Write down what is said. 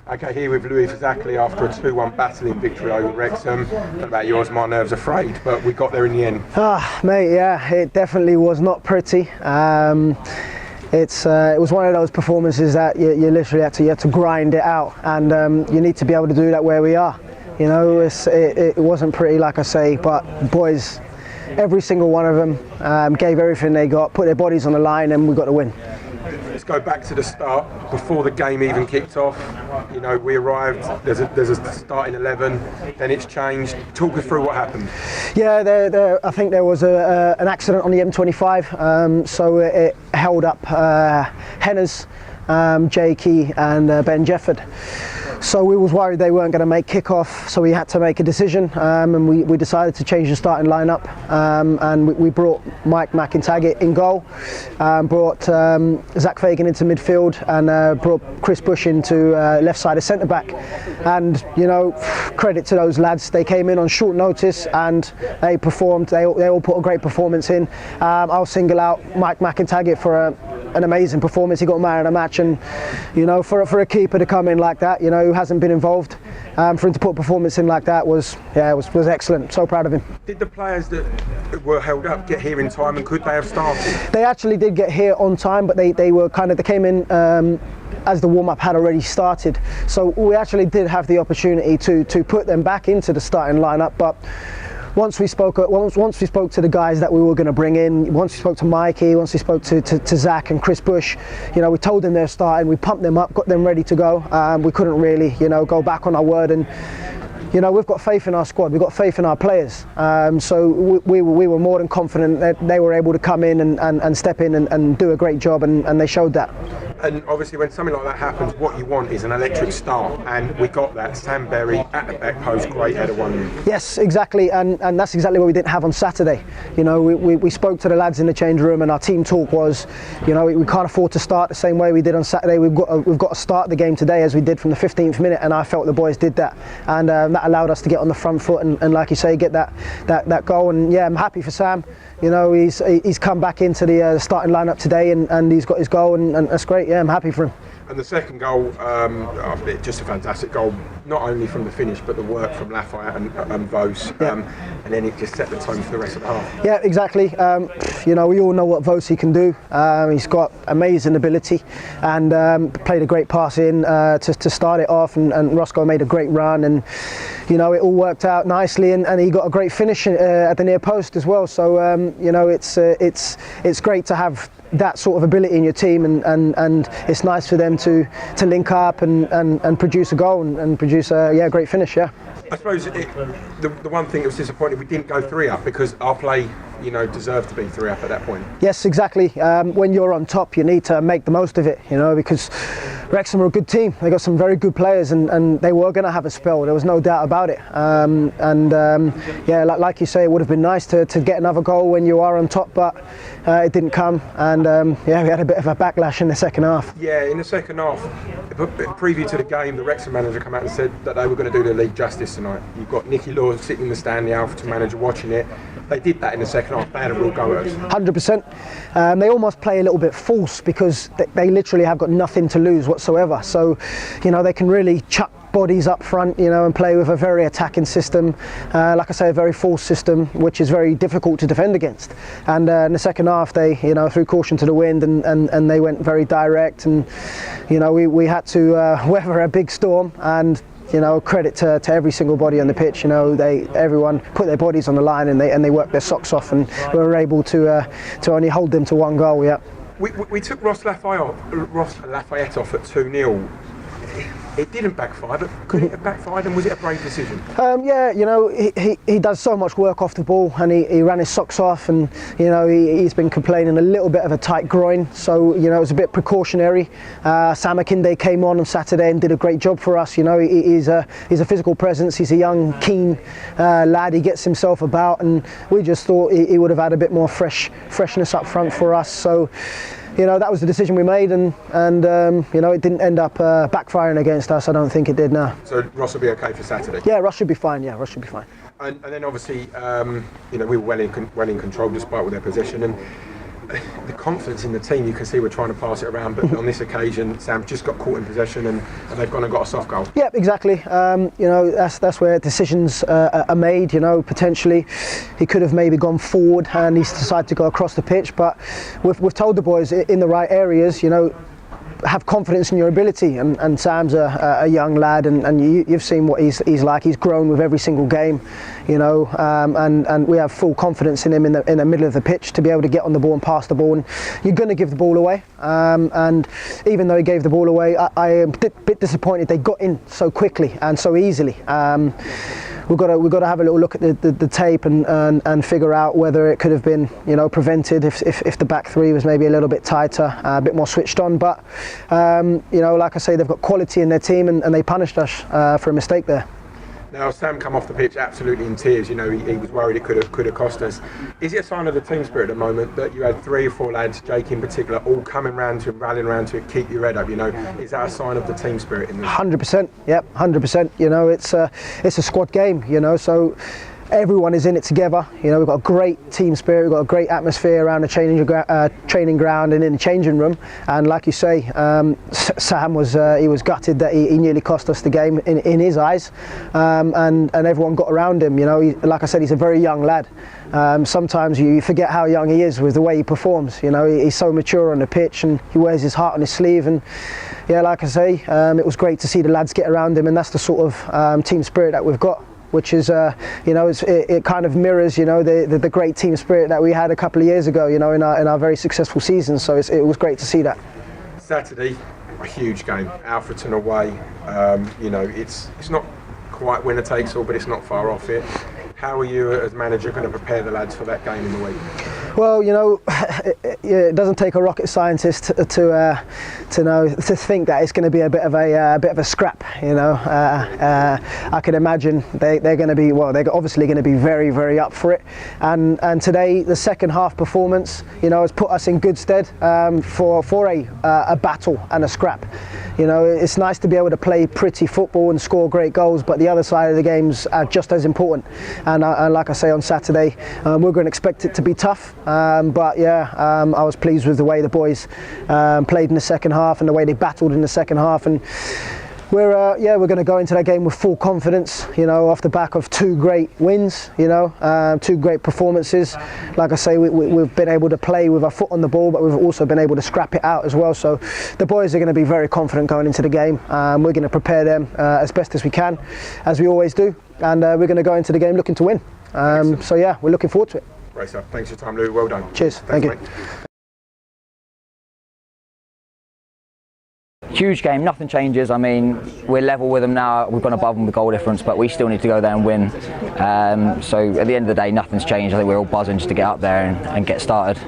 Okay, here with Louis Exactly after a 2-1 battling victory over Wrexham. What about yours? My nerves are frayed, but we got there in the end. Mate, yeah, it definitely was not pretty. It was one of those performances that you literally had to grind it out, and you need to be able to do that where we are. You know, it wasn't pretty, like I say, but boys, every single one of them gave everything they got, put their bodies on the line, and we got the win. Let's go back to the start, before the game even kicked off. You know, we arrived, there's a starting 11, then it's changed. Talk us through what happened. Yeah, I think there was an accident on the M25, so it held up Henners, Jakey and Ben Jefford. So we was worried they weren't going to make kick-off, so we had to make a decision, and we decided to change the starting lineup, and we brought Mike McIntaggart in goal, brought Zach Fagan into midfield, and brought Chris Bush into left side of centre-back. And, you know, credit to those lads, they came in on short notice and they performed, they all put a great performance in. I'll single out Mike McIntaggart for an amazing performance. He got man of the match, and you know, for a keeper to come in like that, you know, who hasn't been involved, for him to put a performance in like that was excellent. So proud of him. Did the players that were held up get here in time, and could they have started? They actually did get here on time, but they came in as the warm-up had already started, so we actually did have the opportunity to put them back into the starting lineup. But once we spoke to the guys that we were going to bring in, once we spoke to Mikey, once we spoke to Zach and Chris Bush, you know, we told them they're starting, we pumped them up, got them ready to go. We couldn't really, you know, go back on our word, and you know, we've got faith in our squad, we've got faith in our players. So we were more than confident that they were able to come in and step in and do a great job, and they showed that. And obviously when something like that happens, what you want is an electric start, and we got that. Sam Berry at the back post, great header, one. Yes, exactly, and that's exactly what we didn't have on Saturday. You know, we spoke to the lads in the change room, and our team talk was, you know, we can't afford to start the same way we did on Saturday. We've got to start the game today as we did from the 15th minute, and I felt the boys did that, and that allowed us to get on the front foot and like you say, get that goal. And yeah, I'm happy for Sam. You know, he's come back into the starting lineup today, and he's got his goal, and that's great. Yeah, I'm happy for him. And the second goal, just a fantastic goal, not only from the finish, but the work from Lafayette and Vos, and then it just set the tone for the rest of the half. Yeah, exactly. You know, we all know what Vos can do. He's got amazing ability, and played a great pass in to start it off, and Roscoe made a great run, and you know, it all worked out nicely, and he got a great finish at the near post as well. So you know, it's great to have that sort of ability in your team, and it's nice for them to link up and produce a goal and produce a great finish. Yeah. I suppose the one thing that was disappointing, we didn't go 3 up, because our play, you know, deserved to be 3 up at that point. Yes, exactly. When you're on top, you need to make the most of it, you know, because Wrexham are a good team. They got some very good players, and they were going to have a spell. There was no doubt about it. Yeah, like you say, it would have been nice to get another goal when you are on top, but it didn't come, and yeah, we had a bit of a backlash in the second half. Yeah, in the second half, preview to the game, the Wrexham manager came out and said that they were going to do the league justice tonight. You've got Nicky Law sitting in the stand, the Alpha manager, watching it. They did that in the second half. They had a real go at us. 100%. They almost play a little bit false, because they literally have got nothing to lose whatsoever. So, you know, they can really chuck bodies up front, you know, and play with a very attacking system, like I say, a very false system, which is very difficult to defend against. And in the second half, they, you know, threw caution to the wind, and they went very direct, and you know, we had to weather a big storm, and you know, credit to every single body on the pitch. You know, everyone put their bodies on the line, and they worked their socks off, and we were able to only hold them to 1 goal. Yeah. We took Ross Lafayette off at 2-0. It didn't backfire, but could it have backfired, and was it a brave decision? Yeah, you know, he does so much work off the ball, and he ran his socks off, and you know, he's been complaining a little bit of a tight groin, so you know, it was a bit precautionary. Sam Akinde came on Saturday and did a great job for us. You know, he's a physical presence, he's a young, keen lad, he gets himself about, and we just thought he would have had a bit more freshness up front for us. So, you know, that was the decision we made, and you know, it didn't end up backfiring against us. I don't think it did, no. So Ross will be okay for Saturday? Yeah, Ross should be fine. Yeah, Ross should be fine. And then obviously, you know, we were well in control despite all their possession. And the confidence in the team, you can see we're trying to pass it around, but on this occasion, Sam's just got caught in possession and they've gone and got a soft goal. Yeah, exactly. You know, that's where decisions are made. You know, potentially he could have maybe gone forward and he's decided to go across the pitch, but we've told the boys in the right areas, you know, have confidence in your ability, and Sam's a young lad, and you've seen what he's like. He's grown with every single game, you know, and we have full confidence in him in the middle of the pitch to be able to get on the ball and pass the ball. And you're going to give the ball away, and even though he gave the ball away, I am a bit disappointed they got in so quickly and so easily. We've got to have a little look at the tape and figure out whether it could have been, you know, prevented if the back three was maybe a little bit tighter, a bit more switched on. But you know, like I say, they've got quality in their team, and they punished us for a mistake there. Now, Sam come off the pitch absolutely in tears. You know, he was worried it could have cost us. Is it a sign of the team spirit at the moment that you had 3 or 4 lads, Jake in particular, all coming round to him, rallying around to it, keep your head up? You know, is that a sign of the team spirit in this? 100%. Yep, 100%. You know, it's a squad game. You know, so everyone is in it together. You know, we've got a great team spirit, we've got a great atmosphere around the training ground and in the changing room. And like you say, Sam was gutted that he nearly cost us the game in his eyes, and everyone got around him. You know, like I said, he's a very young lad. Sometimes you forget how young he is with the way he performs. You know, he's so mature on the pitch and he wears his heart on his sleeve. And yeah, like I say, it was great to see the lads get around him, and that's the sort of team spirit that we've got, which is, you know, it kind of mirrors, you know, the great team spirit that we had a couple of years ago, you know, in our very successful season. So it was great to see that. Saturday, a huge game, Alfreton away. You know, it's not quite winner takes all, but it's not far off it. How are you as manager going to prepare the lads for that game in the week? Well, you know, it doesn't take a rocket scientist to think that it's going to be a bit of a scrap. You know, I can imagine they're going to be, well, they're obviously going to be very, very up for it. And today, the second half performance, you know, has put us in good stead for a battle and a scrap. You know, it's nice to be able to play pretty football and score great goals, but the other side of the games are just as important. And like I say, on Saturday, we're going to expect it to be tough. But yeah, I was pleased with the way the boys played in the second half and the way they battled in the second half. And we're going to go into that game with full confidence, you know, off the back of 2 great wins, you know, 2 great performances. Like I say, we've been able to play with our foot on the ball, but we've also been able to scrap it out as well. So the boys are going to be very confident going into the game. We're going to prepare them as best as we can, as we always do, and we're going to go into the game looking to win. So yeah, we're looking forward to it. Great stuff. Thanks for your time, Lou. Well done. Cheers. Thank you. Mate. Huge game, nothing changes. I mean, we're level with them now. We've gone above them with goal difference, but we still need to go there and win. So at the end of the day, nothing's changed. I think we're all buzzing just to get up there and get started.